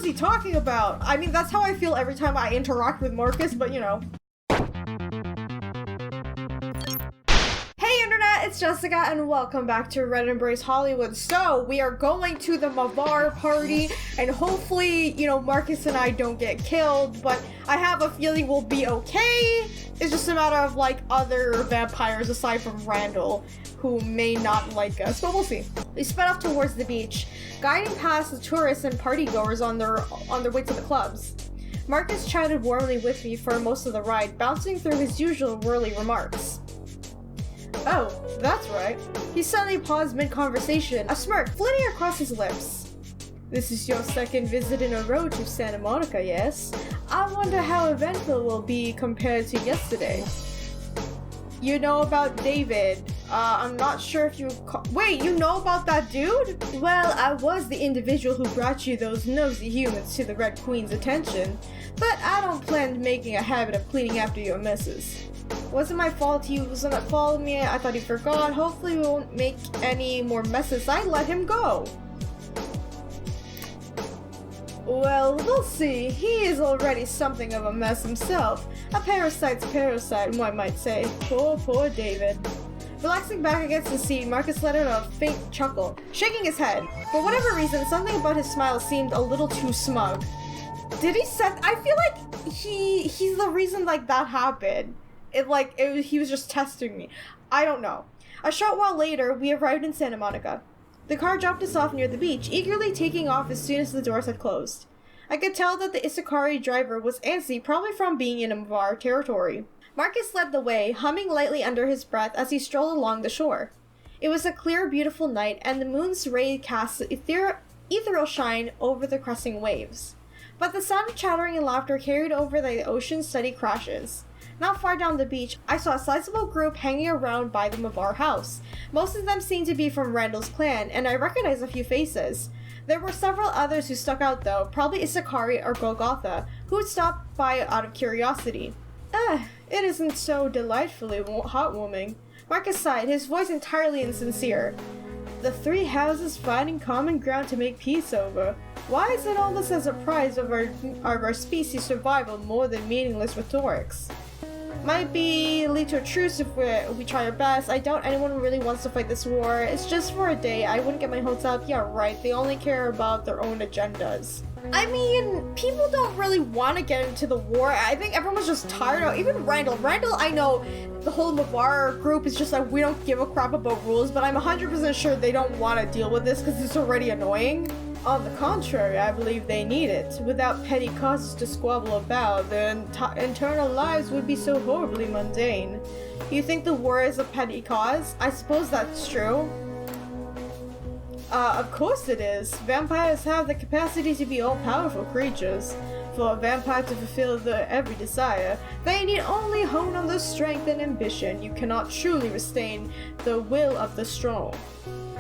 he talking about? I mean, that's how I feel every time I interact with Markus, but you know. Hey internet, it's Jessica and welcome back to Red Embrace Hollywood. So, we are going to the Mavvar party and hopefully, you know, Markus and I don't get killed, but I have a feeling we'll be okay. It's just a matter of like other vampires aside from Randall who may not like us, but we'll see. We sped off towards the beach, guiding past the tourists and partygoers on their way to the clubs. Markus chatted warmly with me for most of the ride, bouncing through his usual whirly remarks. Oh, that's right. He suddenly paused mid-conversation, a smirk flitting across his lips. This is your second visit in a row to Santa Monica, yes? I wonder how eventful it will be compared to yesterday. You know about David. I'm not sure if you wait, you know about that dude? Well, I was the individual who brought you those nosy humans to the Red Queen's attention, but I don't plan making a habit of cleaning after your messes. Wasn't my fault he wasn't following me. I thought he forgot. Hopefully we won't make any more messes. I let him go. Well, we'll see. He is already something of a mess himself. A parasite's parasite, one might say. Poor David. Relaxing back against the seat, Markus let out a faint chuckle, shaking his head. For whatever reason, something about his smile seemed a little too smug. Did he set? I feel like he's the reason like that happened. He was just testing me. I don't know. A short while later, we arrived in Santa Monica. The car dropped us off near the beach, eagerly taking off as soon as the doors had closed. I could tell that the Isakari driver was antsy, probably from being in Mavvar territory. Markus led the way, humming lightly under his breath as he strolled along the shore. It was a clear, beautiful night, and the moon's ray cast ethereal shine over the cresting waves. But the sound of chattering and laughter carried over the ocean's steady crashes. Not far down the beach, I saw a sizable group hanging around by the Mavvar house. Most of them seemed to be from Randall's clan, and I recognized a few faces. There were several others who stuck out though, probably Isakari or Golgotha, who had stopped by out of curiosity. It isn't so delightfully heartwarming. Markus sighed, his voice entirely insincere. The three houses finding common ground to make peace over. Why is it all this as a prize of our species' survival more than meaningless rhetorics? Might lead to a truce if we try our best. I doubt anyone really wants to fight this war. It's just for a day. I wouldn't get my hopes up. Yeah, right. They only care about their own agendas. I mean, people don't really want to get into the war. I think everyone's just tired of even Randall. Randall, I know the whole Mavvar group is just like, we don't give a crap about rules, but I'm 100% sure they don't want to deal with this because it's already annoying. On the contrary, I believe they need it. Without petty causes to squabble about, their internal lives would be so horribly mundane. You think the war is a petty cause? I suppose that's true. Of course it is. Vampires have the capacity to be all-powerful creatures. For a vampire to fulfill their every desire, they need only hone on their strength and ambition. You cannot truly restrain the will of the strong.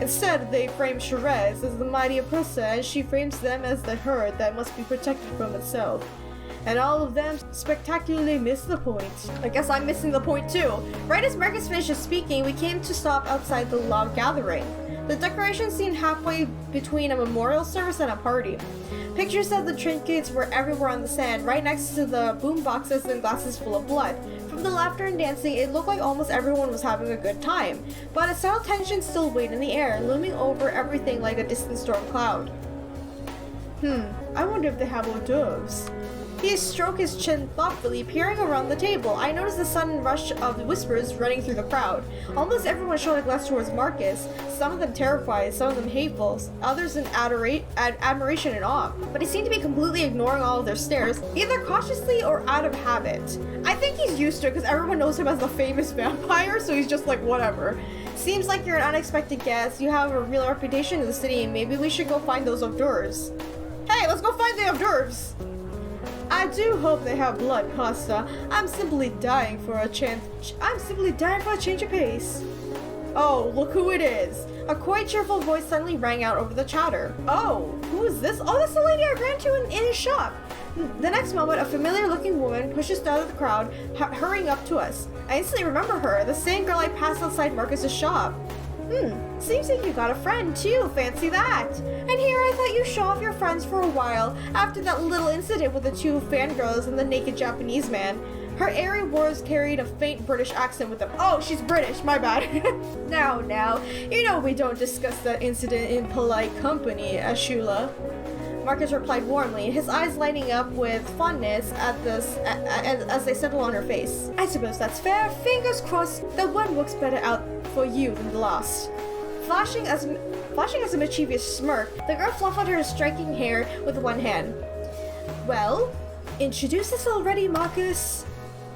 Instead, they frame Sherez as the mighty oppressor, and she frames them as the herd that must be protected from itself. And all of them spectacularly miss the point. I guess I'm missing the point too. Right as Markus finished speaking, we came to stop outside the loud gathering. The decoration seemed halfway between a memorial service and a party. Pictures of the trinkets were everywhere on the sand, right next to the boom boxes and glasses full of blood. From the laughter and dancing, it looked like almost everyone was having a good time, but a subtle tension still weighed in the air, looming over everything like a distant storm cloud. I wonder if they have hors d'oeuvres. He stroked his chin thoughtfully, peering around the table. I noticed the sudden rush of whispers running through the crowd. Almost everyone showed a glance towards Markus, some of them terrified, some of them hateful, others in admiration and awe. But he seemed to be completely ignoring all of their stares, either cautiously or out of habit. I think he's used to it because everyone knows him as the famous vampire, so he's just like, whatever. Seems like you're an unexpected guest. You have a real reputation in the city, and maybe we should go find those hors d'oeuvres. Hey, let's go find the hors d'oeuvres! I do hope they have blood pasta. I'm simply dying for a change of pace. Oh, look who it is. A quite cheerful voice suddenly rang out over the chatter. Oh, who is this? Oh, that's the lady I ran to in his shop. The next moment, a familiar-looking woman pushes out of the crowd, hurrying up to us. I instantly remember her, the same girl I passed outside Markus's shop. Seems like you got a friend too, fancy that. And here I thought you'd show off your friends for a while, after that little incident with the two fangirls and the naked Japanese man. Her airy words carried a faint British accent with them. Oh, she's British, my bad. Now, you know we don't discuss that incident in polite company, Ashula. Markus replied warmly, his eyes lighting up with fondness at this as they settled on her face. I suppose that's fair. Fingers crossed that one works better out for you than the last. Flashing as a mischievous smirk, the girl fluffed her striking hair with one hand. Well, introduce us already, Markus.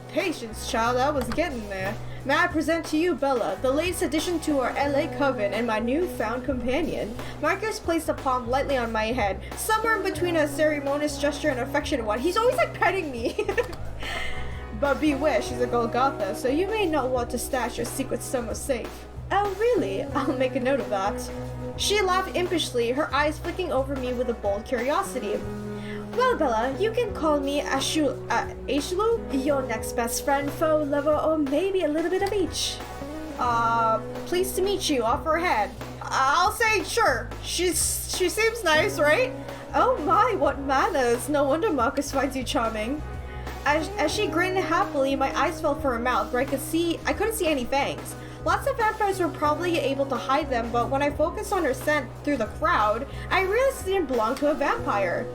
Patience, child, I was getting there. May I present to you Bella, the latest addition to our LA coven and my newfound companion. Markus placed a palm lightly on my head, somewhere in between a ceremonious gesture and affectionate one. He's always like petting me. But beware, she's a Golgotha, so you may not want to stash your secret somewhere safe. Oh really? I'll make a note of that. She laughed impishly, her eyes flicking over me with a bold curiosity. Well, Bella, you can call me Ashula, your next best friend, foe, lover, or maybe a little bit of each. Pleased to meet you, off her head. I'll say sure. She seems nice, right? Oh my, what manners. No wonder Markus finds you charming. As she grinned happily, my eyes fell for her mouth, where I couldn't see any fangs. Lots of vampires were probably able to hide them, but when I focused on her scent through the crowd, I realized she didn't belong to a vampire.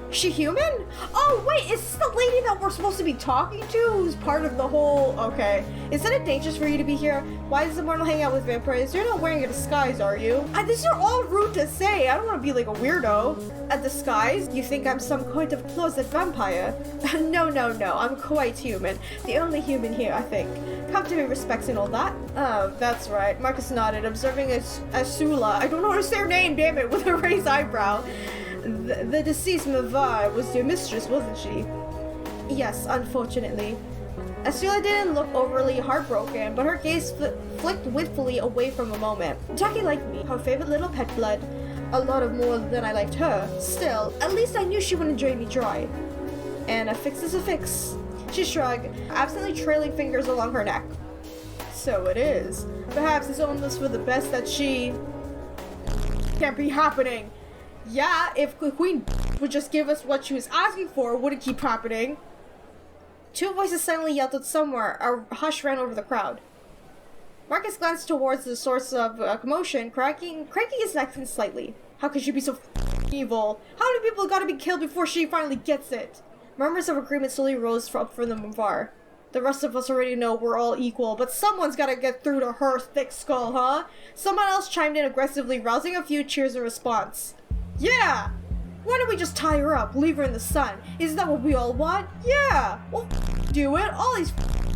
She human? Oh wait, is this the lady that we're supposed to be talking to who's part of the whole... Okay. Isn't it dangerous for you to be here? Why does the mortal hang out with vampires? You're not wearing a disguise, are you? These are all rude to say. I don't want to be like a weirdo. A disguise? You think I'm some kind of closet vampire? No, I'm quite human. The only human here, I think. Come to me respects and all that. Oh, that's right. Markus nodded, observing Ashula. I don't know how to say her name, damn it, with a raised eyebrow. The deceased Mavvar was your mistress, wasn't she? Yes, unfortunately. Ashula didn't look overly heartbroken, but her gaze flicked wistfully away from a moment. Jackie liked me, her favorite little pet blood. A lot of more than I liked her. Still, at least I knew she wouldn't drain me dry. And a fix is a fix. She shrugged, absently trailing fingers along her neck. So it is. Perhaps it's almost for the best that she... can't be happening. Yeah, if the queen would just give us what she was asking for, would it keep happening? Two voices suddenly yelled out somewhere. A hush ran over the crowd. Markus glanced towards the source of commotion, cracking his neck slightly. How could she be so evil? How many people gotta be killed before she finally gets it? Murmurs of agreement slowly rose up from the Mavvar. The rest of us already know we're all equal, but someone's gotta get through to her thick skull, huh? Someone else chimed in aggressively, rousing a few cheers in response. Yeah! Why don't we just tie her up, leave her in the sun? Isn't that what we all want? Yeah! Well, do it! All these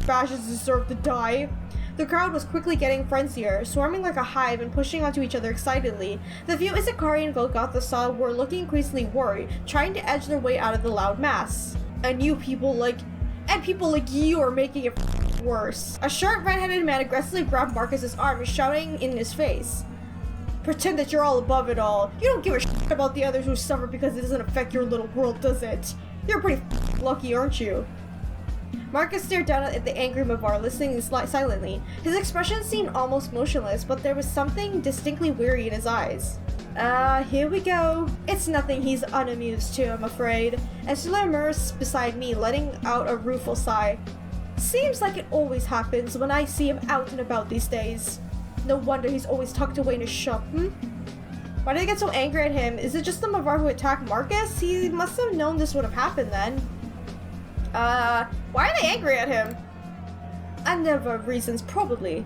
fascists deserve to die! The crowd was quickly getting frenzier, swarming like a hive and pushing onto each other excitedly. The few Isakari and Golgotha saw were looking increasingly worried, trying to edge their way out of the loud mass. And people like you are making it worse. A short, red-headed man aggressively grabbed Markus's arm, shouting in his face. Pretend that you're all above it all. You don't give a shit about the others who suffer because it doesn't affect your little world, does it? You're pretty lucky, aren't you? Markus stared down at the angry Mavvar, listening silently. His expression seemed almost motionless, but there was something distinctly weary in his eyes. Here we go. It's nothing he's unamused to, I'm afraid. Ashula emerged beside me, letting out a rueful sigh. Seems like it always happens when I see him out and about these days. No wonder he's always tucked away in his shop, Why did I get so angry at him? Is it just the Mavvar who attacked Markus? He must have known this would have happened then. Why are they angry at him? A number of reasons, probably.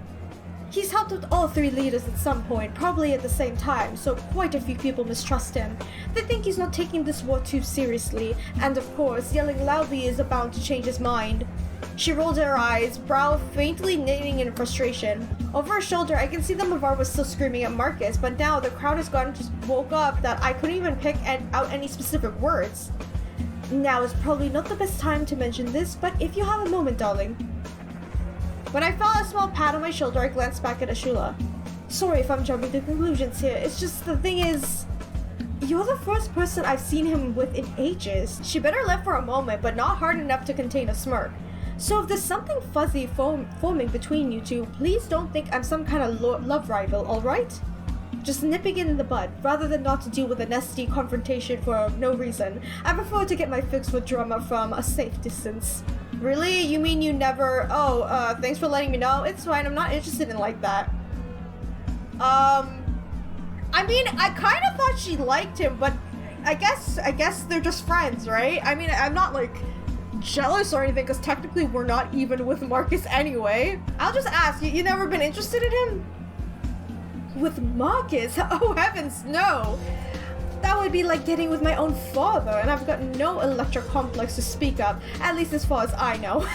He's helped with all three leaders at some point, probably at the same time, so quite a few people mistrust him. They think he's not taking this war too seriously, and of course, yelling loudly is bound to change his mind. She rolled her eyes, brow faintly knitting in frustration. Over her shoulder, I can see that Mavvar was still screaming at Markus, but now the crowd has woke up that I couldn't even pick out any specific words. Now is probably not the best time to mention this, but if you have a moment, darling. When I felt a small pat on my shoulder, I glanced back at Ashula. Sorry if I'm jumping to conclusions here, it's just the thing is... You're the first person I've seen him with in ages. She bit her lip for a moment, but not hard enough to contain a smirk. So if there's something fuzzy forming between you two, please don't think I'm some kind of love rival, alright? Just nipping it in the bud, rather than not to deal with a nasty confrontation for no reason. I prefer to get my fix with drama from a safe distance. Really? You mean you never... Oh, thanks for letting me know. It's fine, I'm not interested in like that. I mean, I kind of thought she liked him, but I guess they're just friends, right? I mean, I'm not, like, jealous or anything, because technically we're not even with Markus anyway. I'll just ask, you never been interested in him? With Markus? Oh, heavens, no! That would be like getting with my own father, and I've got no Electra complex to speak of, at least as far as I know.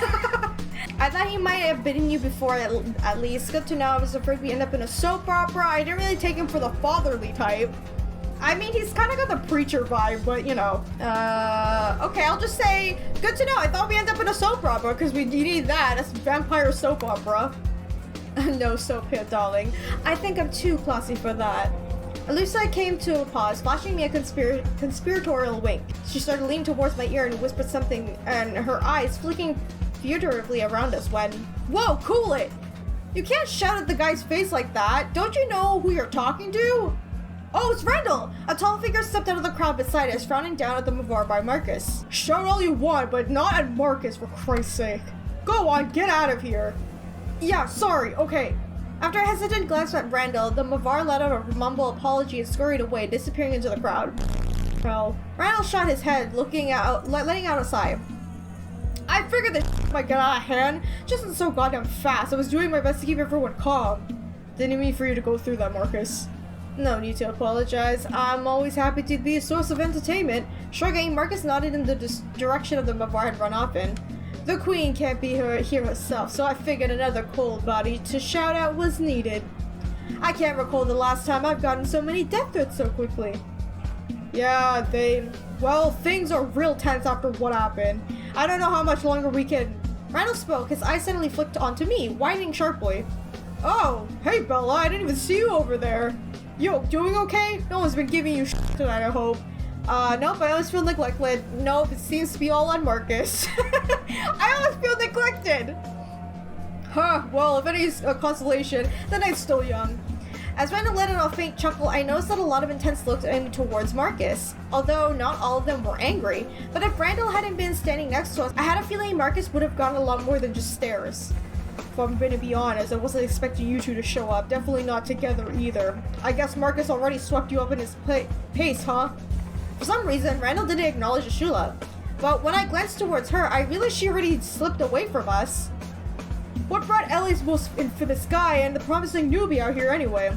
I thought he might have bitten you before, at least. Good to know. I was afraid we end up in a soap opera. I didn't really take him for the fatherly type. I mean, he's kind of got the preacher vibe, but you know. Okay, I'll just say, good to know. I thought we end up in a soap opera, because you need that. That's vampire soap opera. No soap here, darling. I think I'm too classy for that. Alicia came to a pause, flashing me a conspiratorial wink. She started leaning towards my ear and whispered something, and her eyes flicking furtively around us when... Whoa, cool it! You can't shout at the guy's face like that. Don't you know who you're talking to? Oh, it's Randall! A tall figure stepped out of the crowd beside us, frowning down at the Mavvar by Markus. Shout all you want, but not at Markus, for Christ's sake. Go on, get out of here. Yeah, sorry, okay. After a hesitant glance at Randall, the Mavvar let out a mumble apology and scurried away, disappearing into the crowd. Well, Randall shot his head, letting out a sigh. I figured this might get out of hand, just not so goddamn fast. I was doing my best to keep everyone calm. Didn't mean for you to go through that, Markus. No need to apologize. I'm always happy to be a source of entertainment. Shrugging, Markus nodded in the direction of the Mavvar had run off in. The queen can't be here herself, so I figured another cold body to shout out was needed. I can't recall the last time I've gotten so many death threats so quickly. Yeah, well, things are real tense after what happened. I don't know how much longer we can... Randall spoke, his eyes suddenly flicked onto me, whining sharply. Oh, hey Bella, I didn't even see you over there. Yo, doing okay? No one's been giving you shit tonight, I hope. Nope, I always feel neglected. Nope, it seems to be all on Markus. I always feel neglected! Huh, well, if any's a consolation, the night's still young. As Randall let out a faint chuckle, I noticed that a lot of intense looks aimed towards Markus. Although not all of them were angry, but if Randall hadn't been standing next to us, I had a feeling Markus would have gotten a lot more than just stares. If I'm gonna be honest, I wasn't expecting you two to show up. Definitely not together either. I guess Markus already swept you up in his pace, huh? For some reason, Randall didn't acknowledge Ashula. But when I glanced towards her, I realized she already slipped away from us. What brought Ellie's most infamous guy and the promising newbie out here anyway?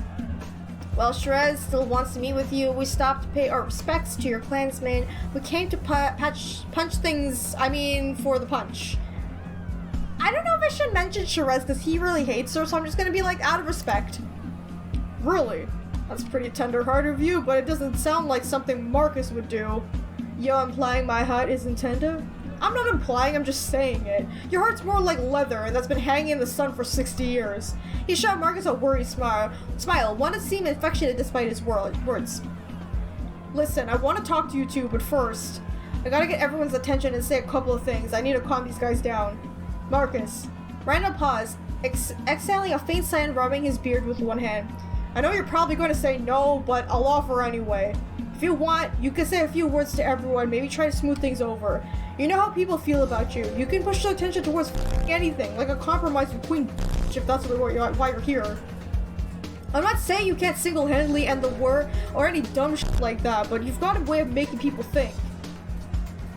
Well, Shrez still wants to meet with you. We stopped to pay our respects to your clansmen. We came to punch things, for the punch. I don't know if I should mention Shrez because he really hates her, so I'm just gonna be like, out of respect. Really? That's pretty tender-hearted of you, but it doesn't sound like something Markus would do. You're implying my heart isn't tender? I'm not implying, I'm just saying it. Your heart's more like leather, and that's been hanging in the sun for 60 years. He shot Markus a worried smile, one that seemed affectionate despite his words. Listen, I want to talk to you two, but first, I gotta get everyone's attention and say a couple of things. I need to calm these guys down. Markus. Randall paused, exhaling a faint sigh and rubbing his beard with one hand. I know you're probably going to say no, but I'll offer anyway. If you want, you can say a few words to everyone, maybe try to smooth things over. You know how people feel about you. You can push the attention towards anything, like a compromise between if that's why you're here. I'm not saying you can't single-handedly end the war or any dumb shit like that, but you've got a way of making people think.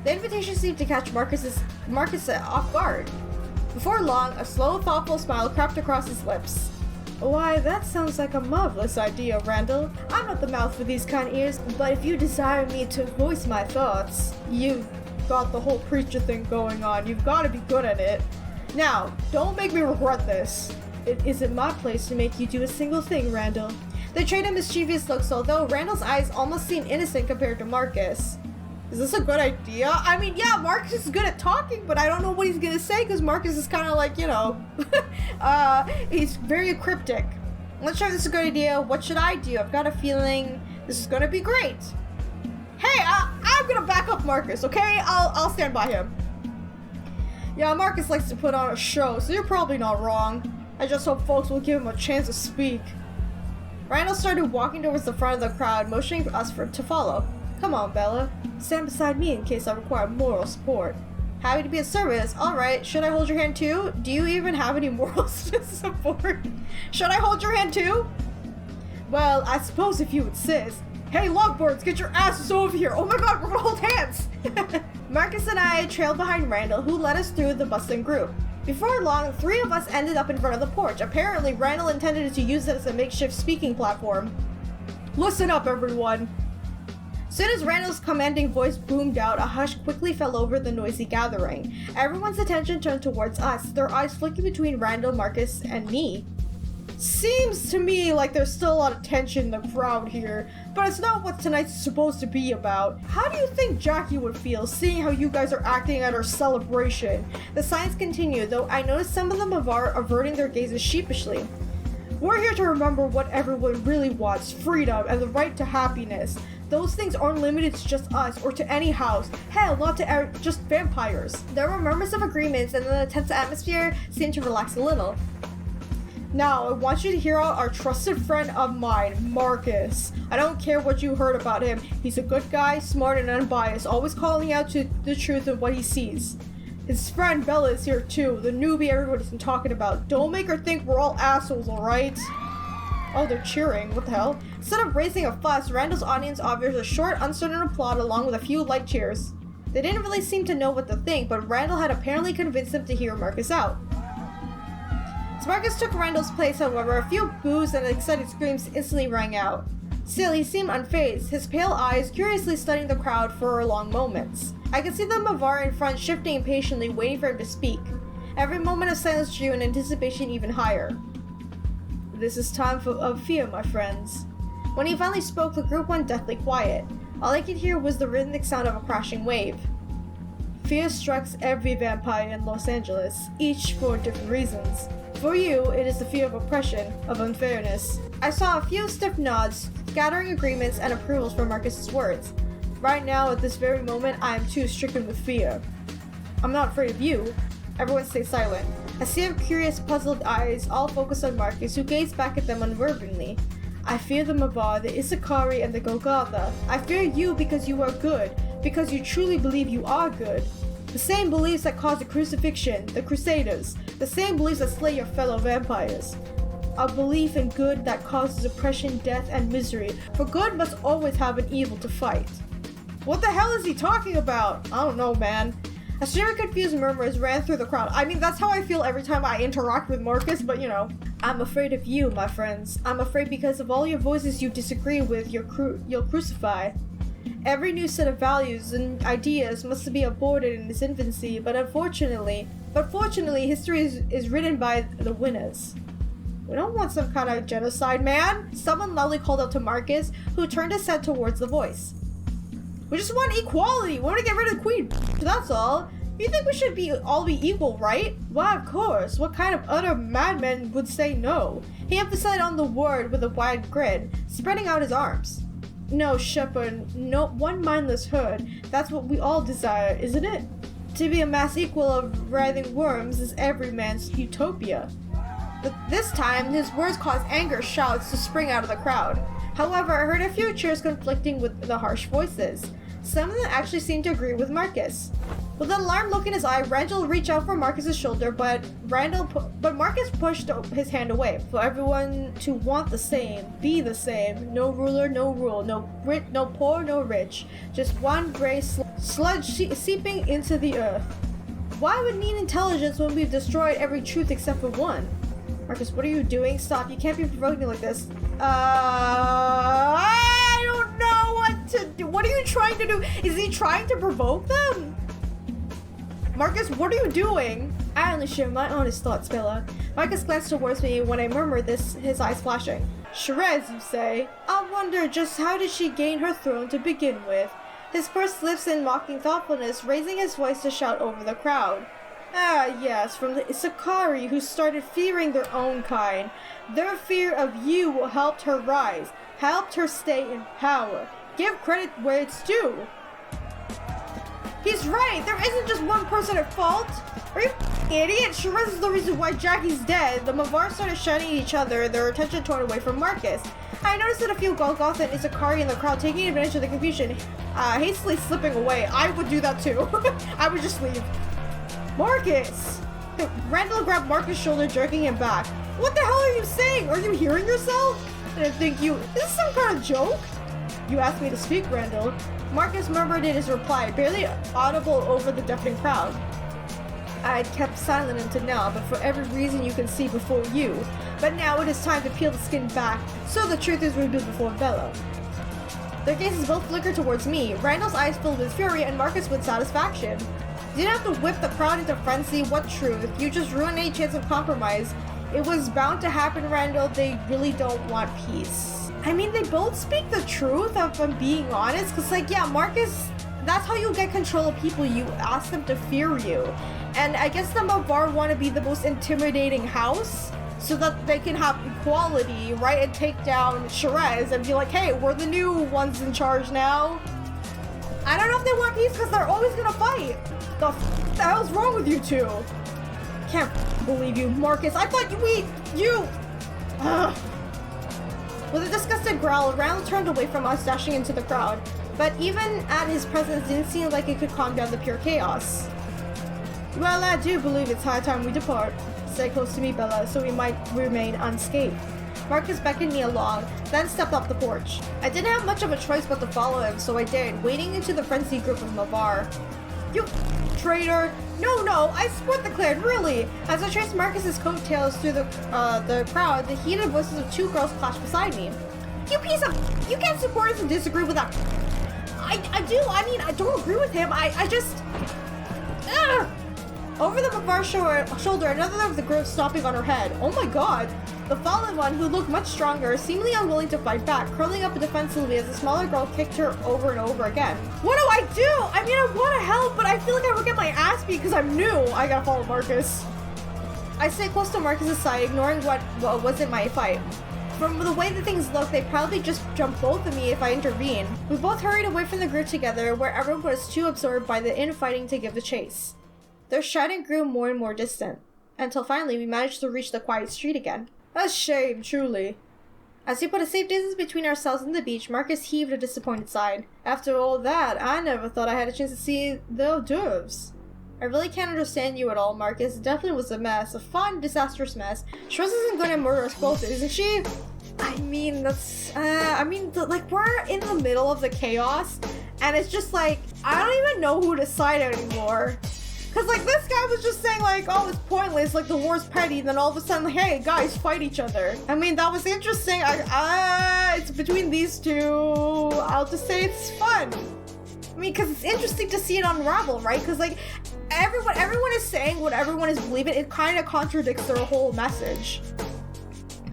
The invitation seemed to catch Markus off guard. Before long, a slow, thoughtful smile crept across his lips. Why, that sounds like a marvelous idea, Randall. I'm not the mouth for these kind of ears, but if you desire me to voice my thoughts, you've got the whole preacher thing going on. You've got to be good at it. Now, don't make me regret this. It isn't my place to make you do a single thing, Randall. They traded mischievous looks, although Randall's eyes almost seemed innocent compared to Markus. Is this a good idea? I mean, yeah, Markus is good at talking, but I don't know what he's gonna say because Markus is kind of like, you know, he's very cryptic. Let's try if this is a good idea. What should I do? I've got a feeling this is gonna be great. Hey, I'm gonna back up Markus, okay? I'll stand by him. Yeah, Markus likes to put on a show, so you're probably not wrong. I just hope folks will give him a chance to speak. Randall started walking towards the front of the crowd, motioning us to follow. Come on, Bella. Stand beside me in case I require moral support. Happy to be of service. Alright, should I hold your hand too? Do you even have any morals to support? Should I hold your hand too? Well, I suppose if you insist. Hey, lovebirds, get your asses over here. Oh my god, we're gonna hold hands. Markus and I trailed behind Randall, who led us through the bustling group. Before long, 3 of us ended up in front of the porch. Apparently, Randall intended to use it as a makeshift speaking platform. Listen up, everyone. Soon as Randall's commanding voice boomed out, a hush quickly fell over the noisy gathering. Everyone's attention turned towards us, their eyes flicking between Randall, Markus, and me. Seems to me like there's still a lot of tension in the crowd here, but it's not what tonight's supposed to be about. How do you think Jackie would feel, seeing how you guys are acting at our celebration? The signs continued, though I noticed some of the Mavvar averting their gazes sheepishly. We're here to remember what everyone really wants, freedom and the right to happiness. Those things aren't limited to just us or to any house. Hell, not to just vampires. There were murmurs of agreements, and then the tense atmosphere seemed to relax a little. Now, I want you to hear out our trusted friend of mine, Markus. I don't care what you heard about him. He's a good guy, smart and unbiased, always calling out to the truth of what he sees. His friend Bella is here too, the newbie everybody's been talking about. Don't make her think we're all assholes, alright? Oh, they're cheering. What the hell? Instead of raising a fuss, Randall's audience offers a short, uncertain applaud along with a few light cheers. They didn't really seem to know what to think, but Randall had apparently convinced them to hear Markus out. As Markus took Randall's place, however, a few boos and excited screams instantly rang out. Still, he seemed unfazed, his pale eyes curiously studying the crowd for long moments. I could see the Mavvar in front shifting impatiently, waiting for him to speak. Every moment of silence drew in anticipation even higher. This is time of fear, my friends. When he finally spoke, the group went deathly quiet. All I could hear was the rhythmic sound of a crashing wave. Fear strikes every vampire in Los Angeles, each for different reasons. For you, it is the fear of oppression, of unfairness. I saw a few stiff nods, scattering agreements and approvals for Markus's words. Right now, at this very moment, I am too stricken with fear. I'm not afraid of you. Everyone stay silent. A sea of curious, puzzled eyes all focused on Markus, who gazed back at them unnervingly. I fear the Mavvar, the Isakari, and the Golgotha. I fear you because you are good, because you truly believe you are good. The same beliefs that caused the crucifixion, the Crusaders, the same beliefs that slay your fellow vampires. A belief in good that causes oppression, death, and misery, for good must always have an evil to fight. What the hell is he talking about? I don't know, man. A stream of confused murmurs ran through the crowd. I mean, that's how I feel every time I interact with Markus, but you know. I'm afraid of you, my friends. I'm afraid because of all your voices you disagree with, you'll crucify. Every new set of values and ideas must be aborted in its infancy, but fortunately, history is written by the winners. We don't want some kind of genocide, man. Someone loudly called out to Markus, who turned his head towards the voice. We just want equality. We want to get rid of the queen. That's all. You think we should all be equal, right? Why, of course. What kind of utter madman would say no? He emphasized on the word with a wide grin, spreading out his arms. No, shepherd, no one mindless herd. That's what we all desire, isn't it? To be a mass equal of writhing worms is every man's utopia. But this time, his words caused anger shouts to spring out of the crowd. However, I heard a few cheers conflicting with the harsh voices. Some of them actually seemed to agree with Markus. With an alarmed look in his eye, Randall reached out for Markus's shoulder, but Markus pushed his hand away. For everyone to want the same, be the same. No ruler, no rule. No poor, no rich. Just one gray sludge seeping into the earth. Why would need intelligence when we've destroyed every truth except for one? Markus, what are you doing? Stop, you can't be provoking like this. I don't know what to do. What are you trying to do? Is he trying to provoke them? Markus, what are you doing? I only share my honest thoughts, Bella. Markus glanced towards me when I murmured this, his eyes flashing. Shreds, you say? I wonder just how did she gain her throne to begin with? His pursed lips in mocking thoughtfulness, raising his voice to shout over the crowd. Ah, yes, from the Isakari who started fearing their own kind. Their fear of you helped her rise, helped her stay in power. Give credit where it's due. He's right, there isn't just one person at fault. Are you idiot? Shiraz is the reason why Jackie's dead. The Mavvar started shouting at each other, their attention torn away from Markus. I noticed that a few Golgoth and Isakari in the crowd taking advantage of the confusion, hastily slipping away. I would do that too. I would just leave. Markus! Randall grabbed Markus' shoulder, jerking him back. What the hell are you saying? Are you hearing yourself? I didn't think you... Is this some kind of joke? You asked me to speak, Randall. Markus murmured in his reply, barely audible over the deafening crowd. I had kept silent until now, but for every reason you can see before you. But now it is time to peel the skin back, so the truth is revealed before Bella. Their gazes both flickered towards me, Randall's eyes filled with fury and Markus with satisfaction. You didn't have to whip the crowd into frenzy. What truth? You just ruined any chance of compromise. It was bound to happen, Randall. They really don't want peace. I mean, they both speak the truth, if I'm being honest. Because, like, yeah, Markus, that's how you get control of people. You ask them to fear you. And I guess the Mavvar want to be the most intimidating house so that they can have equality, right? And take down Shiraz and be like, hey, we're the new ones in charge now. I don't know if they want peace because they're always going to fight. The hell's wrong with you two? Can't believe you, Markus. I thought you. Ugh. With a disgusted growl, Randall turned away from us, dashing into the crowd. But even at his presence, didn't seem like it could calm down the pure chaos. Well, I do believe it's high time we depart. Stay close to me, Bella, so we might remain unscathed. Markus beckoned me along, then stepped off the porch. I didn't have much of a choice but to follow him, so I did, wading into the frenzied group of Mavvar. You traitor! No, I swear declared, really! As I traced Markus's coattails through the crowd, the heated voices of two girls clashed beside me. You piece of... You can't support us and disagree with that... I do, I mean, I don't agree with him, I just... Ugh! Over the Mavvar's shoulder, another of the group stomping on her head. Oh my god! The fallen one, who looked much stronger, seemingly unwilling to fight back, curling up defensively as the smaller girl kicked her over and over again. What do I do? I mean, I want to help, but I feel like I would get my ass beat because I'm new. I gotta follow Markus. I stayed close to Markus' side, ignoring what wasn't my fight. From the way that things looked, they'd probably just jump both of me if I intervened. We both hurried away from the group together, where everyone was too absorbed by the infighting to give the chase. Their shouting grew more and more distant, until finally we managed to reach the quiet street again. A shame, truly. As we put a safe distance between ourselves and the beach, Markus heaved a disappointed sigh. After all that, I never thought I had a chance to see the hors d'oeuvres. I really can't understand you at all, Markus. It definitely was a mess. A fun, disastrous mess. Shiraz isn't gonna murder us both, isn't she? I mean, that's... like, we're in the middle of the chaos, and it's just like, I don't even know who to side anymore. Because, like, this guy was just saying, like, oh, it's pointless, like, the war's petty, then all of a sudden, like, hey, guys, fight each other. I mean, that was interesting. It's between these two. I'll just say it's fun. I mean, because it's interesting to see it unravel, right? Because, like, everyone is saying what everyone is believing. It kind of contradicts their whole message.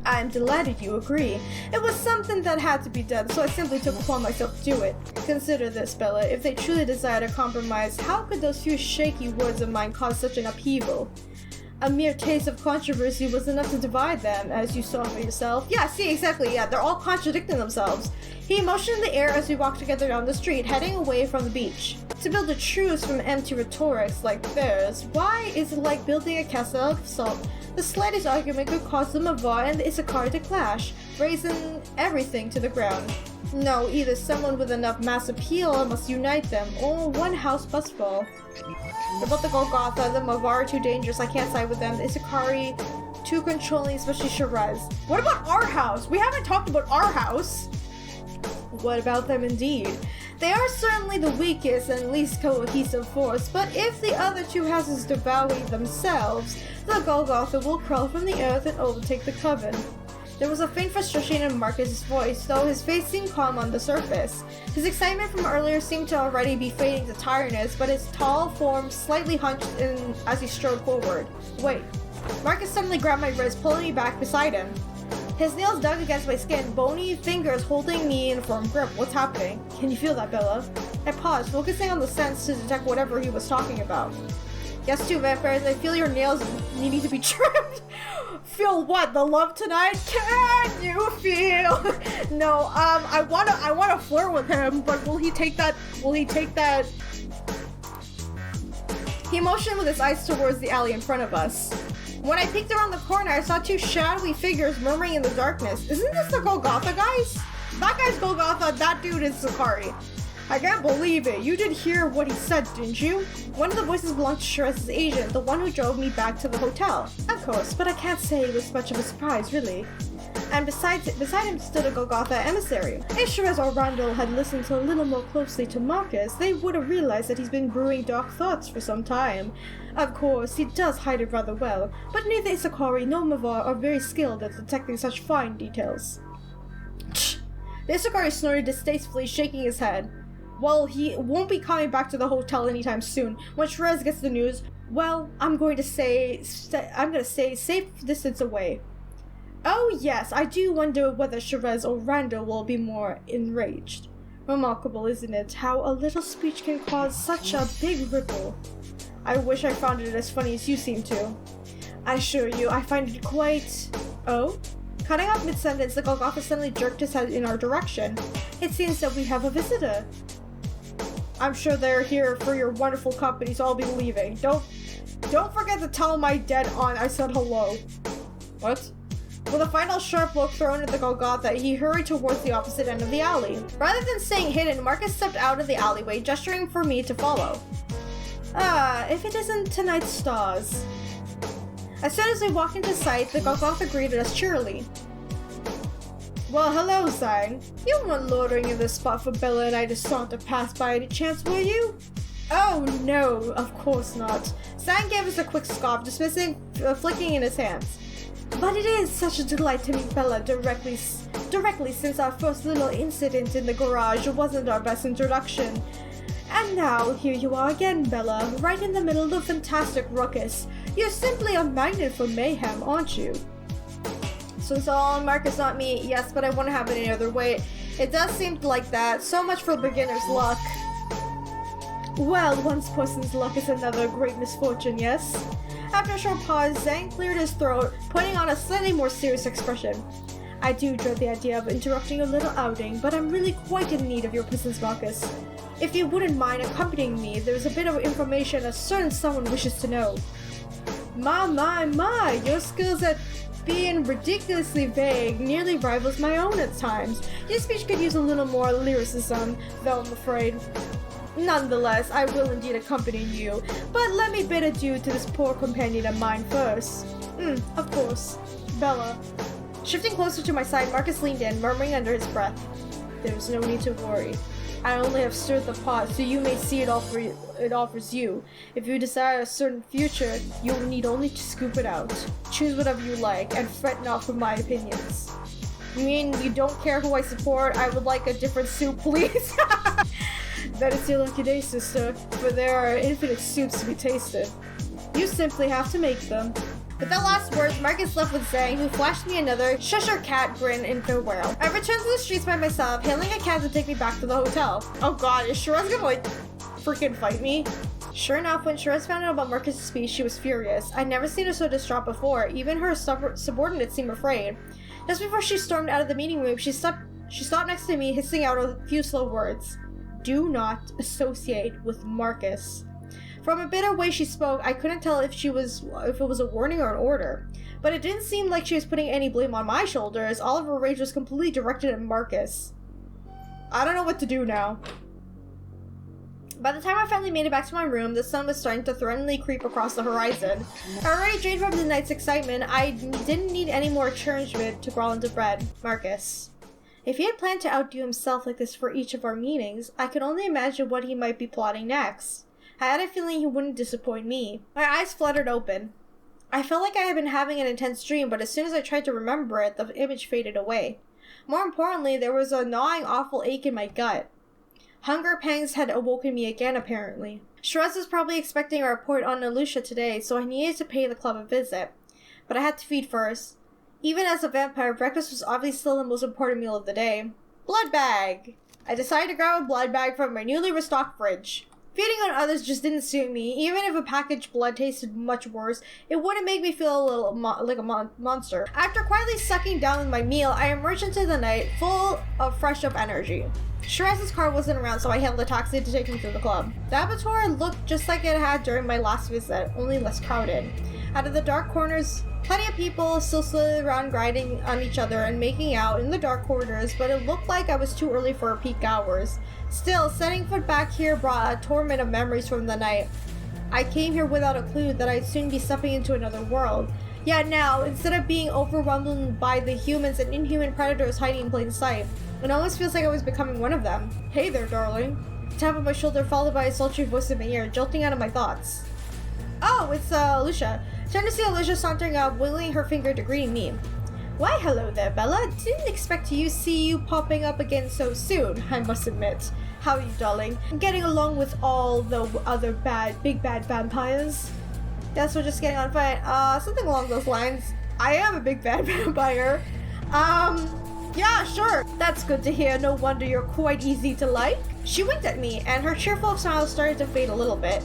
I'm delighted you agree. It was something that had to be done, so I simply took upon myself to do it. Consider this, Bella. If they truly desired a compromise, how could those few shaky words of mine cause such an upheaval? A mere taste of controversy was enough to divide them, as you saw for yourself. Yeah, see, exactly, yeah, they're all contradicting themselves. He motioned in the air as we walked together down the street, heading away from the beach. To build a truce from empty rhetorics like theirs, why is it like building a castle of salt? The slightest argument could cause the Mavvar and the Isakari to clash, raising everything to the ground. No, either someone with enough mass appeal must unite them, or one house must fall. They're both the Golgotha, the Mavvar are too dangerous, I can't side with them, the Isakari too controlling, especially Shiraz. What about our house? We haven't talked about our house! What about them indeed? They are certainly the weakest and least cohesive force, but if the other two houses devour themselves, the Golgotha will crawl from the earth and overtake the coven. There was a faint frustration in Markus' voice, though his face seemed calm on the surface. His excitement from earlier seemed to already be fading to tiredness, but his tall form slightly hunched in as he strode forward. Wait. Markus suddenly grabbed my wrist, pulling me back beside him. His nails dug against my skin, bony fingers holding me in a firm grip. What's happening? Can you feel that, Bella? I paused, focusing on the sense to detect whatever he was talking about. Yes, two vampires, I feel your nails needing to be trimmed. Feel what? The love tonight? Can you feel? No, I wanna flirt with him, but will he take that? He motioned with his eyes towards the alley in front of us. When I peeked around the corner, I saw two shadowy figures murmuring in the darkness. Isn't this the Golgotha guys? That guy's Golgotha, that dude is Sakari. I can't believe it. You did hear what he said, didn't you? One of the voices belonged to Shrez's agent, the one who drove me back to the hotel. Of course, but I can't say it was much of a surprise, really. And beside him stood a Golgotha emissary. If Shrez or Randall had listened a little more closely to Markus, they would have realized that he's been brewing dark thoughts for some time. Of course, he does hide it rather well, but neither Isakari nor Mavvar are very skilled at detecting such fine details. Tch! The Isakari snorted distastefully, shaking his head. Well, he won't be coming back to the hotel anytime soon. When Shrez gets the news, well, I'm going to say safe distance away. Oh yes, I do wonder whether Shrez or Randall will be more enraged. Remarkable, isn't it, how a little speech can cause such a big ripple. I wish I found it as funny as you seem to. I assure you, I find it quite... Oh? Cutting off mid-sentence, the Golgotha suddenly jerked his head in our direction. It seems that we have a visitor. I'm sure they're here for your wonderful company, so I'll be leaving. Don't forget to tell my dead aunt I said hello. What? With a final sharp look thrown at the Golgotha, he hurried towards the opposite end of the alley. Rather than staying hidden, Markus stepped out of the alleyway, gesturing for me to follow. If it isn't tonight's stars. As soon as we walked into sight, the Golgotha greeted us cheerily. Well, hello, Zang. You weren't loitering in this spot for Bella and I to saunter past by any chance, were you? Oh, no, of course not. Zang gave us a quick scoff, dismissing, flicking in his hands. But it is such a delight to meet Bella directly since our first little incident in the garage wasn't our best introduction. And now, here you are again, Bella, right in the middle of a fantastic ruckus. You're simply a magnet for mayhem, aren't you? So it's all on Markus, not me. Yes, but I wouldn't have it any other way. It does seem like that. So much for beginner's luck. Well, one person's luck is another great misfortune, yes? After a short pause, Zhang cleared his throat, putting on a slightly more serious expression. I do dread the idea of interrupting your little outing, but I'm really quite in need of your presence, Markus. If you wouldn't mind accompanying me, there's a bit of information a certain someone wishes to know. My, your skills at being ridiculously vague nearly rivals my own at times. Your speech could use a little more lyricism, though I'm afraid. Nonetheless, I will indeed accompany you, but let me bid adieu to this poor companion of mine first. Of course. Bella. Shifting closer to my side, Markus leaned in, murmuring under his breath. There's no need to worry. I only have stirred the pot, so you may see it offers you. If you desire a certain future, you will need only to scoop it out. Choose whatever you like, and fret not for my opinions. You mean you don't care who I support? I would like a different soup, please. That is your lucky day, sister, for there are infinite soups to be tasted. You simply have to make them. With that last words, Markus left with Zhang, who flashed me another shusher cat grin in farewell. I returned to the streets by myself, hailing a cab to take me back to the hotel. Oh god, is Shrez gonna freaking fight me? Sure enough, when Shrez found out about Markus' speech, she was furious. I'd never seen her so distraught before. Even her subordinates seemed afraid. Just before she stormed out of the meeting room, she stopped next to me, hissing out a few slow words. Do not associate with Markus. From a bit of way she spoke, I couldn't tell if it was a warning or an order. But it didn't seem like she was putting any blame on my shoulders. All of her rage was completely directed at Markus. I don't know what to do now. By the time I finally made it back to my room, the sun was starting to threateningly creep across the horizon. Already drained from the night's excitement, I didn't need any more encouragement to crawl into bed. Markus. If he had planned to outdo himself like this for each of our meetings, I could only imagine what he might be plotting next. I had a feeling he wouldn't disappoint me. My eyes fluttered open. I felt like I had been having an intense dream, but as soon as I tried to remember it, the image faded away. More importantly, there was a gnawing, awful ache in my gut. Hunger pangs had awoken me again, apparently. Shrez was probably expecting a report on Alicia today, so I needed to pay the club a visit. But I had to feed first. Even as a vampire, breakfast was obviously still the most important meal of the day. Blood bag! I decided to grab a blood bag from my newly restocked fridge. Feeding on others just didn't suit me. Even if a packaged blood tasted much worse, it wouldn't make me feel a little like a monster. After quietly sucking down my meal, I emerged into the night full of fresh up energy. Shiraz's car wasn't around, so I hailed a taxi to take me to the club. The abattoir looked just like it had during my last visit, only less crowded. Out of the dark corners, plenty of people still slid around grinding on each other and making out in the dark corridors, but it looked like I was too early for peak hours. Still, setting foot back here brought a torment of memories from the night. I came here without a clue that I'd soon be stepping into another world. Yet now, instead of being overwhelmed by the humans and inhuman predators hiding in plain sight, it almost feels like I was becoming one of them. Hey there, darling. A tap on my shoulder followed by a sultry voice in my ear, jolting out of my thoughts. Oh, it's Alicia. Turned to see Alicia sauntering up, wiggling her finger to greet me. Why, hello there, Bella. Didn't expect to see you popping up again so soon, I must admit. How are you, darling? Getting along with all the other big bad vampires? Yes, we're just getting on fine. Something along those lines. I am a big bad vampire. Yeah, sure. That's good to hear. No wonder you're quite easy to like. She winked at me, and her cheerful smile started to fade a little bit.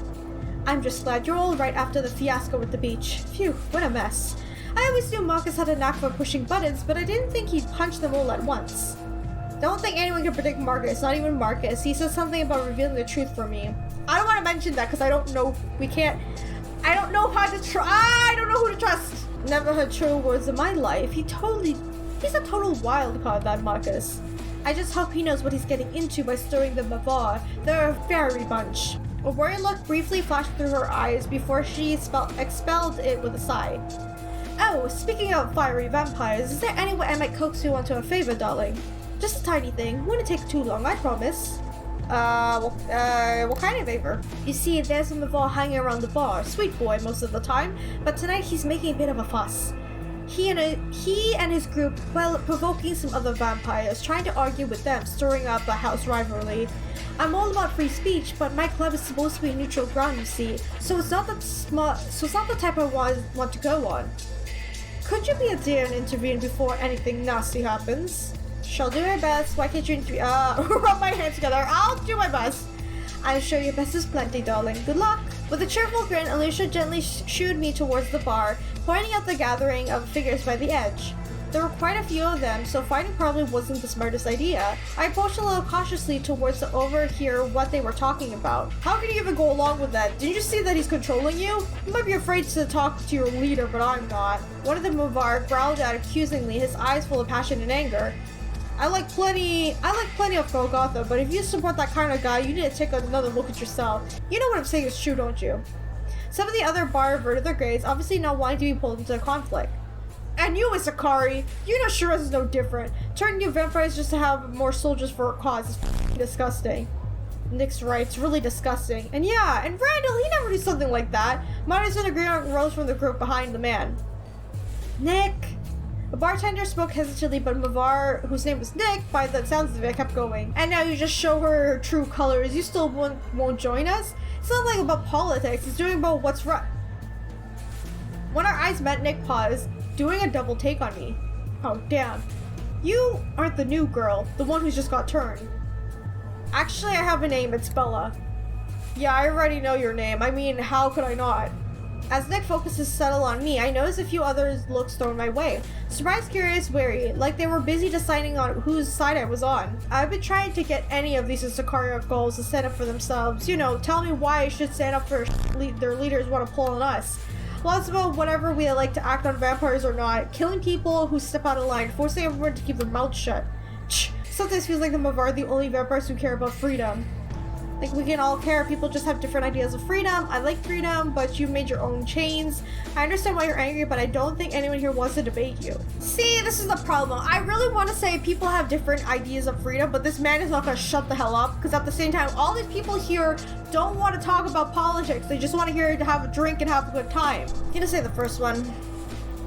I'm just glad you're all right after the fiasco at the beach. Phew, what a mess. I always knew Markus had a knack for pushing buttons, but I didn't think he'd punch them all at once. Don't think anyone can predict Markus, not even Markus. He said something about revealing the truth for me. I don't want to mention that because I don't know. I don't know how to try. I don't know who to trust. Never heard true words in my life. He's a total wild card, that Markus. I just hope he knows what he's getting into by stirring the Mavvar. They're a fiery bunch. A worried look briefly flashed through her eyes before she expelled it with a sigh. Oh, speaking of fiery vampires, is there any way I might coax you onto a favor, darling? Just a tiny thing. Wouldn't take too long, I promise. What kind of favor? You see, there's a Mavvar hanging around the bar. Sweet boy most of the time, but tonight he's making a bit of a fuss. He and his group, well, provoking some other vampires, trying to argue with them, stirring up a house rivalry. I'm all about free speech, but my club is supposed to be neutral ground, you see, so it's not the type I want to go on. Could you be a dear and intervene before anything nasty happens? Shall do my best. Why can't you rub my hands together? I'll do my best. I'm sure your best is plenty, darling. Good luck. With a cheerful grin, Alicia gently shooed me towards the bar, pointing out the gathering of figures by the edge. There were quite a few of them, so fighting probably wasn't the smartest idea. I approached a little cautiously towards to overhear what they were talking about. How can you even go along with that? Didn't you see that he's controlling you? You might be afraid to talk to your leader, but I'm not. One of the Mavvar growled out accusingly, his eyes full of passion and anger. I like plenty of Golgotha, but if you support that kind of guy, you need to take another look at yourself. You know what I'm saying is true, don't you? Some of the other bar averted their gaze, obviously not wanting to be pulled into a conflict. And you, Isakari, you know Shiraz is no different. Turning you vampires just to have more soldiers for a cause is disgusting. Nick's right, it's really disgusting. And yeah, and Randall, he never did something like that. Minus an agreement rose from the group behind the man. Nick! The bartender spoke hesitantly, but Mavvar, whose name was Nick, by the sounds of it, kept going. And now you just show her true colors. You still won't join us? It's not like about politics. It's doing about what's right. When our eyes met, Nick paused, doing a double take on me. Oh, damn. You aren't the new girl, the one who's just got turned. Actually, I have a name. It's Bella. Yeah, I already know your name. I mean, how could I not? As Nick focuses settle on me, I notice a few others looks thrown my way. Surprised, curious, wary, like they were busy deciding on whose side I was on. I've been trying to get any of these Isakari goals to stand up for themselves. You know, tell me why I should stand up for their leaders want to pull on us. Well, it's about whatever we like to act on vampires or not. Killing people who step out of line, forcing everyone to keep their mouths shut. Sometimes feels like the Mavvar are the only vampires who care about freedom. Like, we can all care, people just have different ideas of freedom. I like freedom, but you made your own chains. I understand why you're angry, but I don't think anyone here wants to debate you. See, this is the problem. I really want to say people have different ideas of freedom, but this man is not going to shut the hell up, because at the same time, all these people here don't want to talk about politics. They just want to hear to have a drink and have a good time. I'm gonna say the first one.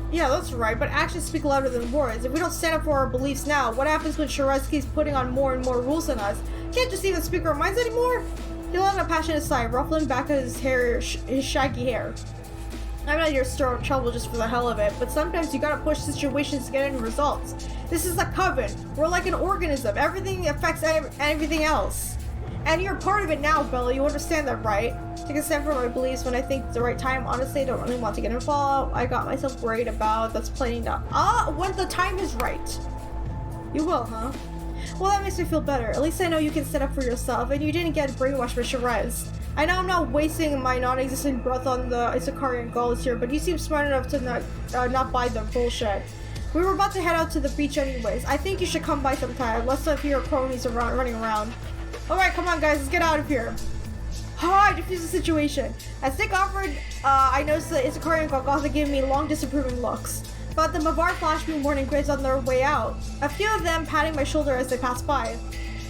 Yeah, that's right, but actions speak louder than words. If we don't stand up for our beliefs now, what happens when Shiraz keeps putting on more and more rules on us? Can't just even speak our minds anymore? He let out a passionate sigh, ruffling back his hair, his shaggy hair. I'm not here to stir up trouble just for the hell of it, but sometimes you gotta push situations to get any results. This is a coven. We're like an organism. Everything affects everything else. And you're part of it now, Bella. You understand that, right? Take a stand for my beliefs when I think it's the right time. Honestly, I don't really want to get involved. I got myself worried about that's playing down. When the time is right. You will, huh? Well, that makes me feel better. At least I know you can stand up for yourself, and you didn't get brainwashed by Sherez. I know I'm not wasting my non-existent breath on the Isakarian gulls here, but you seem smart enough to not buy the bullshit. We were about to head out to the beach anyways. I think you should come by sometime. Less of your cronies running around. Alright, come on guys, let's get out of here. I diffuse the situation. As Nick offered, I noticed the Isakarian gulls giving me long disapproving looks. But the Mavvar flashed me warning grids on their way out. A few of them patting my shoulder as they passed by.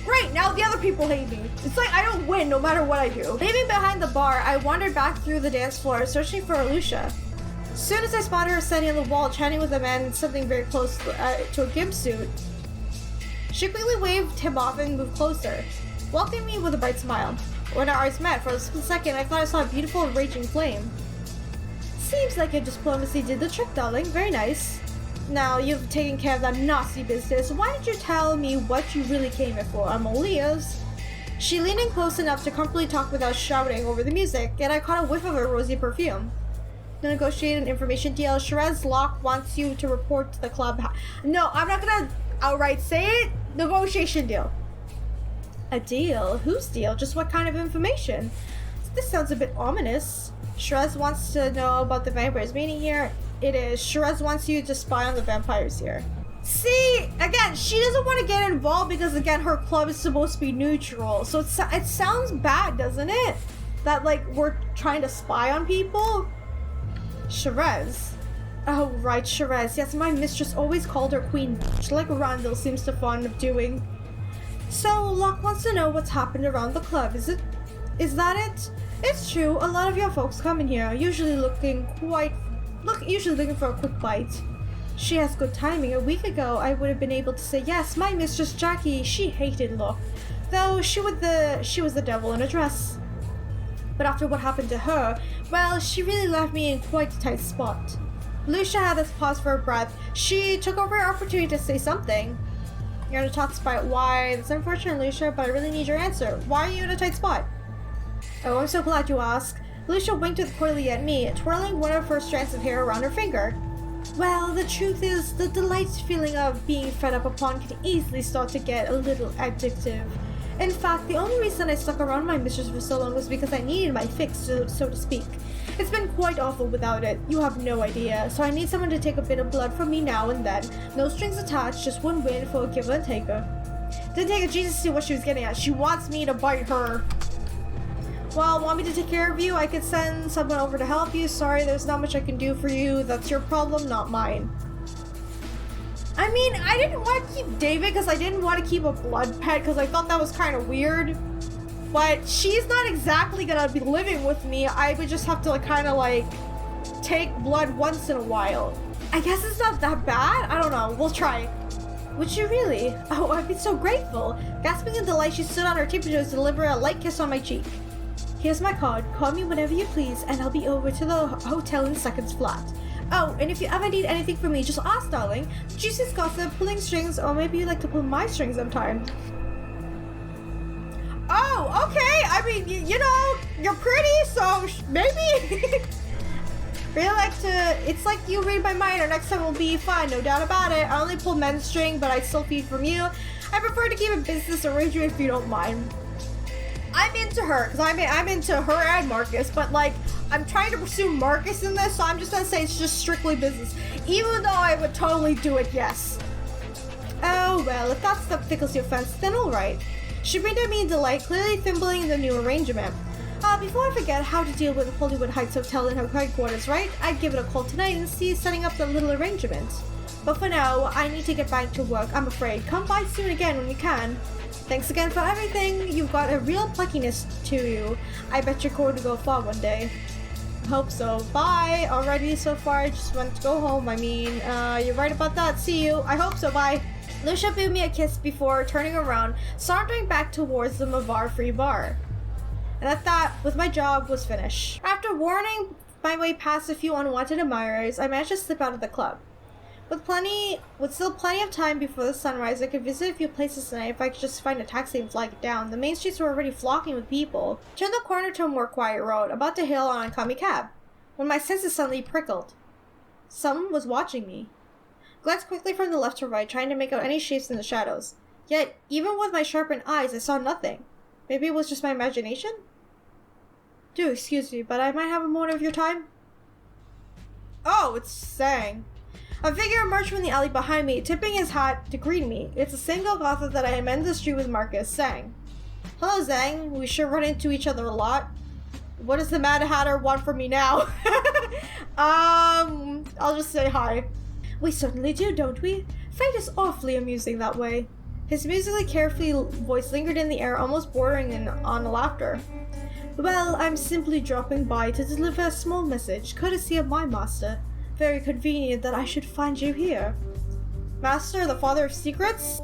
Great, now the other people hate me. It's like I don't win no matter what I do. Leaving behind the bar, I wandered back through the dance floor, searching for Alicia. As soon as I spotted her standing on the wall, chatting with a man in something very close to a gimp suit, she quickly waved him off and moved closer, welcoming me with a bright smile. When our eyes met, for a split second, I thought I saw a beautiful and raging flame. Seems like your diplomacy did the trick, darling. Very nice. Now you've taken care of that nasty business. Why didn't you tell me what you really came here for? I'm all ears. She leaned in close enough to comfortably talk without shouting over the music, and I caught a whiff of her rosy perfume. To negotiate an information deal, Sherez Locke wants you to report to the club. No, I'm not gonna outright say it. Negotiation deal. A deal? Whose deal? Just what kind of information? This sounds a bit ominous. Sherez wants to know about the vampires meeting here. It is. Sherez wants you to spy on the vampires here. See, again, she doesn't want to get involved because, again, her club is supposed to be neutral. So it sounds bad, doesn't it? That, like, we're trying to spy on people? Sherez. Oh, right, Sherez. Yes, my mistress always called her queen, like Randall seems to fond of doing. So, Locke wants to know what's happened around the club. Is that it? It's true. A lot of your folks come in here, usually looking for a quick bite. She has good timing. A week ago, I would have been able to say yes. My mistress Jackie, she hated Locke, though she was the devil in a dress. But after what happened to her, well, she really left me in quite a tight spot. Alicia had us pause for a breath. She took over her opportunity to say something. You're in a tight spot. Why? That's unfortunate, Alicia, but I really need your answer. Why are you in a tight spot? Oh, I'm so glad you asked. Alicia winked coyly at me, twirling one of her strands of hair around her finger. Well, the truth is, the delightful feeling of being fed up upon can easily start to get a little addictive. In fact, the only reason I stuck around my mistress for so long was because I needed my fix, so to speak. It's been quite awful without it. You have no idea. So I need someone to take a bit of blood from me now and then. No strings attached, just one win for a giver and taker. Didn't take a Jesus to see what she was getting at. She wants me to bite her. Well, want me to take care of you? I could send someone over to help you. Sorry, there's not much I can do for you. That's your problem, not mine. I mean, I didn't want to keep David because I didn't want to keep a blood pet because I thought that was kind of weird. But she's not exactly gonna be living with me. I would just have to take blood once in a while. I guess it's not that bad. I don't know. We'll try. Would you really? Oh, I'd be so grateful. Gasping in delight, she stood on her tippy toes to deliver a light kiss on my cheek. Here's my card. Call me whenever you please, and I'll be over to the hotel in seconds flat. Oh, and if you ever need anything from me, just ask, darling. Juicy's gossip, pulling strings, or maybe you'd like to pull my strings sometime. Oh, okay. I mean, you know, you're pretty, so maybe. Really like to. It's like you read my mind. Our next time will be fun, no doubt about it. I only pull men's string, but I still feed from you. I prefer to keep a business arrangement if you don't mind. I'm into her because I'm into her and Markus, but like I'm trying to pursue Markus in this, so I'm just gonna say it's just strictly business, even though I would totally do it. Yes. Oh well, if that stuff tickles your fancy, then all right. She grinned at me in delight, clearly thimbling the new arrangement. Before I forget how to deal with Hollywood Heights Hotel in her headquarters, right? I'd give it a call tonight and see setting up the little arrangement. But for now, I need to get back to work, I'm afraid. Come by soon again when you can. Thanks again for everything. You've got a real pluckiness to you. I bet you're going to go far one day. Hope so. Bye. Already so far, I just want to go home. I mean, you're right about that. See you. I hope so. Bye. Alicia blew me a kiss before turning around, sauntering back towards the Mavvar free bar. And at that, with my job was finished. After warning my way past a few unwanted admirers, I managed to slip out of the club. With still plenty of time before the sunrise, I could visit a few places tonight if I could just find a taxi and flag it down. The main streets were already flocking with people. Turned the corner to a more quiet road, about to hail an oncoming cab, when my senses suddenly prickled. Someone was watching me. Glanced quickly from the left to right, trying to make out any shapes in the shadows. Yet, even with my sharpened eyes, I saw nothing. Maybe it was just my imagination? Do excuse me, but I might have a moment of your time? Oh, it's Sang. A figure emerged from the alley behind me, tipping his hat to greet me. It's the same Golgotha that I had met in the street with Markus, Sang. Hello, Zhang. We sure run into each other a lot. What does the Mad Hatter want from me now? I'll just say hi. We certainly do, don't we? Fate is awfully amusing that way. His musically carefree voice lingered in the air, almost bordering on laughter. Well, I'm simply dropping by to deliver a small message, courtesy of my master. Very convenient that I should find you here. Master, the father of secrets?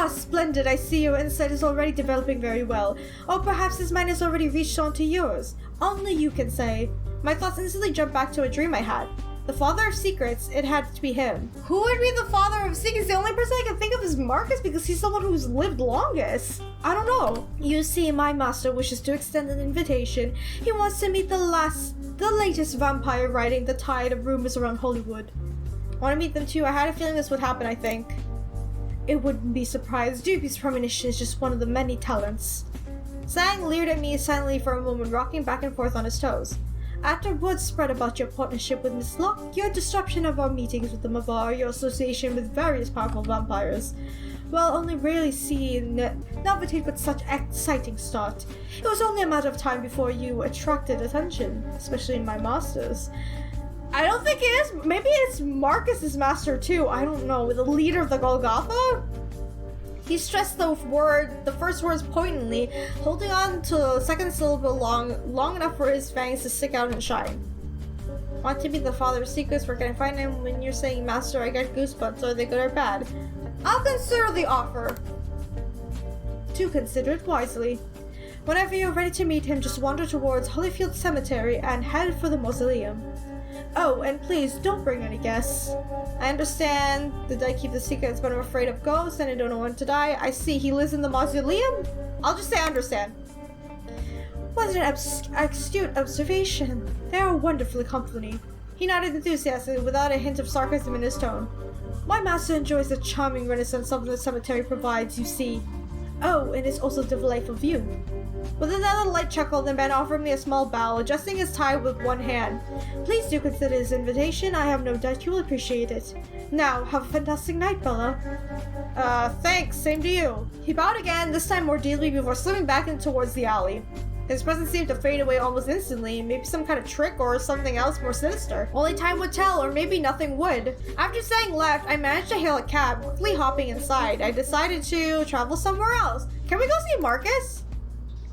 Splendid. I see your insight is already developing very well. Or perhaps his mind has already reached on to yours. Only you can say. My thoughts instantly jumped back to a dream I had. The father of secrets, it had to be him. Who would be the father of secrets? The only person I can think of is Markus because he's the one who's lived longest. I don't know. You see, my master wishes to extend an invitation. He wants to meet the latest vampire riding the tide of rumors around Hollywood. Want to meet them too? I had a feeling this would happen, I think. It wouldn't be surprised. Doopy's premonition is just one of the many talents. Sang leered at me silently for a moment, rocking back and forth on his toes. After word spread about your partnership with Miss Locke, your disruption of our meetings with the Mavvar, your association with various powerful vampires, well, only rarely seen novated with such exciting start. It was only a matter of time before you attracted attention, especially my master's. I don't think it is. Maybe it's Marcus's master too. I don't know. The leader of the Golgotha? He stressed the first words poignantly, holding on to the second syllable long enough for his fangs to stick out and shine. Want to be the father of secrets? Where can I find him? When you're saying master, I get goosebumps. Are they good or bad? I'll consider the offer. Do consider it wisely. Whenever you're ready to meet him, just wander towards Holyfield Cemetery and head for the mausoleum. Oh, and please, don't bring any guests. I understand that I keep the secrets, but I'm afraid of ghosts and I don't know when to die. I see he lives in the mausoleum? I'll just say I understand. What an astute observation. They are wonderfully company. He nodded enthusiastically without a hint of sarcasm in his tone. My master enjoys the charming renaissance of the cemetery provides, you see. Oh, and it's also a delightful view. With another light chuckle, the man offered me a small bow, adjusting his tie with one hand. Please do consider his invitation. I have no doubt you will appreciate it. Now, have a fantastic night, Bella. Thanks. Same to you. He bowed again, this time more deeply before slipping back in towards the alley. His presence seemed to fade away almost instantly, maybe some kind of trick or something else more sinister. Only time would tell, or maybe nothing would. After Sang left, I managed to hail a cab, quickly hopping inside. I decided to travel somewhere else. Can we go see Markus?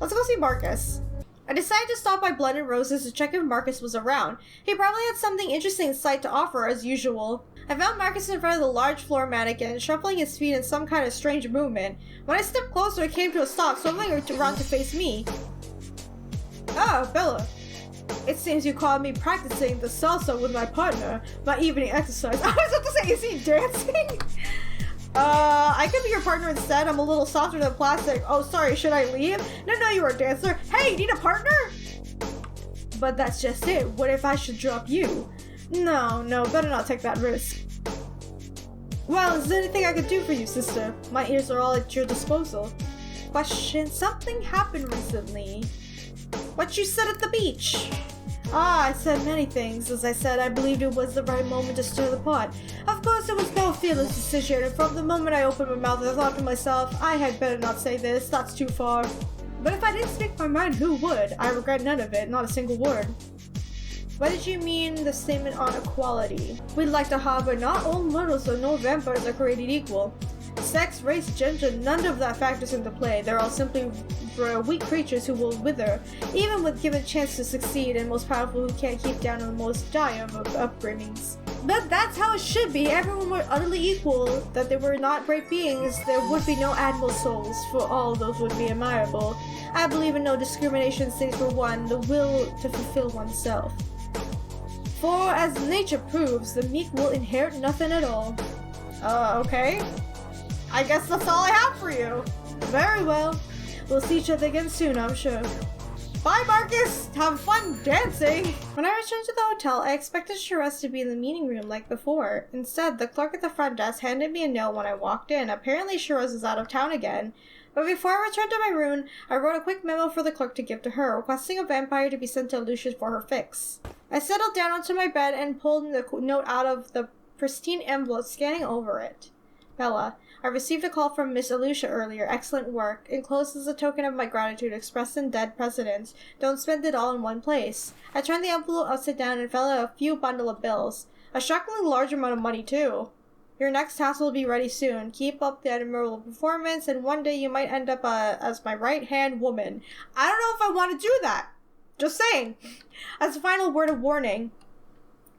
Let's go see Markus. I decided to stop by Blood and Roses to check if Markus was around. He probably had something interesting in sight to offer, as usual. I found Markus in front of the large floor mannequin, shuffling his feet in some kind of strange movement. When I stepped closer, it came to a stop, swiveling around to face me. Ah, Bella. It seems you caught me practicing the salsa with my partner, my evening exercise. I was about to say, is he dancing? I could be your partner instead. I'm a little softer than plastic. Oh, sorry, should I leave? No, you're a dancer. Hey, you need a partner? But that's just it. What if I should drop you? No, better not take that risk. Well, is there anything I could do for you, sister? My ears are all at your disposal. Question, something happened recently. What you said at the beach? I said many things. As I said, I believed it was the right moment to stir the pot. Of course, it was no fearless decision, and from the moment I opened my mouth, I thought to myself, I had better not say this, that's too far. But if I didn't speak my mind, who would? I regret none of it, not a single word. What did you mean the statement on equality? We'd like to harbor not all mortals or no vampires are created equal. Sex, race, gender, none of that factors into play. They're all simply weak creatures who will wither, even with given a chance to succeed, and most powerful who can't keep down on the most dire of upbringings. But that's how it should be. Everyone were utterly equal, that they were not great beings. There would be no admirable souls, for all those would be admirable. I believe in no discrimination save for one, the will to fulfill oneself. For as nature proves, the meek will inherit nothing at all. Okay. I guess that's all I have for you. Very well. We'll see each other again soon, I'm sure. Bye, Markus! Have fun dancing! When I returned to the hotel, I expected Shiraz to be in the meeting room like before. Instead, the clerk at the front desk handed me a note when I walked in. Apparently, Shiraz is out of town again. But before I returned to my room, I wrote a quick memo for the clerk to give to her, requesting a vampire to be sent to Alicia for her fix. I settled down onto my bed and pulled the note out of the pristine envelope, scanning over it. Bella, I received a call from Miss Alicia earlier. Excellent work. Enclosed as a token of my gratitude expressed in dead precedence. Don't spend it all in one place. I turned the envelope upside down and fell out a few bundle of bills. A shockingly large amount of money, too. Your next task will be ready soon. Keep up the admirable performance, and one day you might end up as my right-hand woman. I don't know if I want to do that. Just saying. As a final word of warning,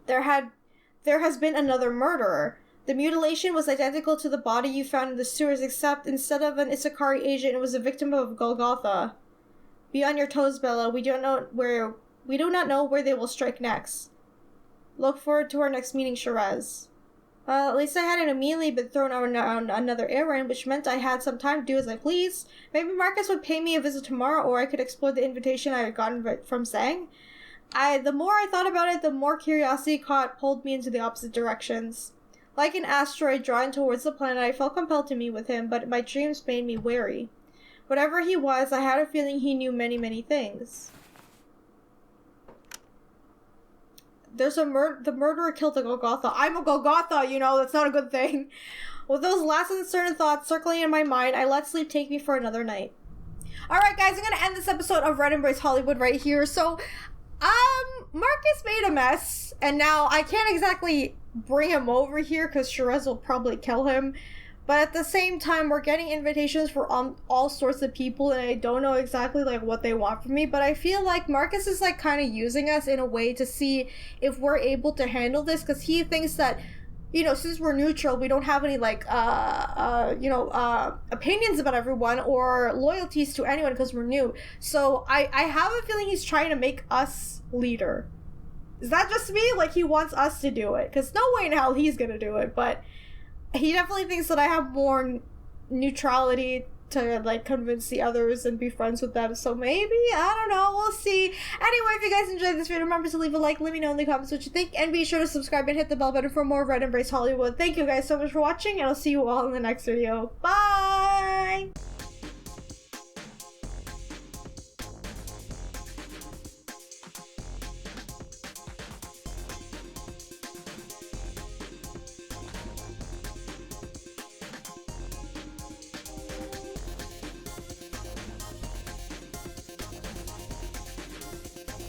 there has been another murderer. The mutilation was identical to the body you found in the sewers, except instead of an Isakari agent, it was a victim of Golgotha. Be on your toes, Bella. We do not know where they will strike next. Look forward to our next meeting, Shiraz. At least I hadn't immediately been thrown on another errand, which meant I had some time to do as I pleased. Maybe Markus would pay me a visit tomorrow, or I could explore the invitation I had gotten from Sang. The more I thought about it, the more curiosity pulled me into the opposite directions. Like an asteroid drawn towards the planet, I felt compelled to meet with him, but my dreams made me wary. Whatever he was, I had a feeling he knew many, many things. There's the murderer killed the Golgotha. I'm a Golgotha, you know, that's not a good thing. With those last uncertain thoughts circling in my mind, I let sleep take me for another night. Alright guys, I'm gonna end this episode of Red Embrace Hollywood right here. So, Markus made a mess, and now I can't exactly bring him over here because Shiraz will probably kill him. But at the same time, we're getting invitations for all sorts of people, and I don't know exactly like what they want from me. But I feel like Markus is like kind of using us in a way to see if we're able to handle this, because he thinks that, you know, since we're neutral, we don't have any like opinions about everyone or loyalties to anyone because we're new. So I have a feeling he's trying to make us leader. Is that just me? Like, he wants us to do it, because no way in hell he's gonna do it, but he definitely thinks that I have more neutrality to like convince the others and be friends with them. So maybe, I don't know, we'll see. Anyway, if you guys enjoyed this video, remember to leave a like, let me know in the comments what you think, and be sure to subscribe and hit the bell button for more Red Embrace Hollywood. Thank you guys so much for watching, and I'll see you all in the next video. Bye!